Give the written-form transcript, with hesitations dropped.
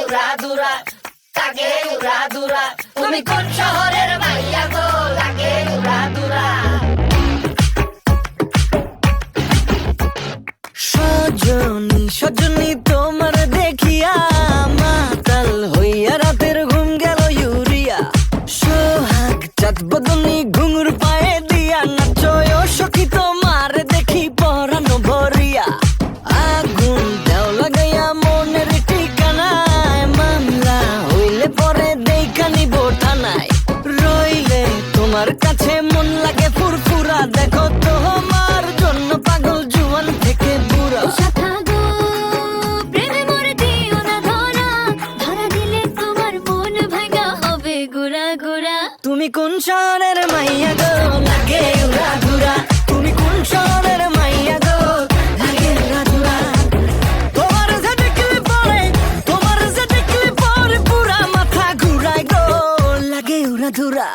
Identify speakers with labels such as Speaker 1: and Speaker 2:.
Speaker 1: উড়াধুরা, লাগে উড়াধুরা। তুমি কোন শহরের মাইয়া গো, লাগে উড়াধুরা।
Speaker 2: সজনী সজনী তোমার দেখিয়া মাতাল হইয়া রাতের ঘুম গেল ইউরিয়া। সোহাগ চাঁদ বদনী ঘুঙুর পায়ে দিয়া নাচয় সখী তোমার দেখি পরানো ভরিয়া। আগুন দেও লাগাইয়া মনের ঠিকানায়, মামলা হইলে পরে দেখা নিব থানায়। রইলে তোমার কাছে মন লাগে ফুরফুরা, দেখো তোমার জন্য পাগল জুয়ান থেকে বুড়া। তুমি কোন শহরের মাইয়া গো, লাগে উড়াধুরা। তুমি কোন শহরের মাইয়া গো, লাগে উড়াধুরা। তোমার যে দেখলে পরে, তোমার যে দেখলে পরে পুরা মাথা ঘুরায় গো, লাগে উড়াধুরা।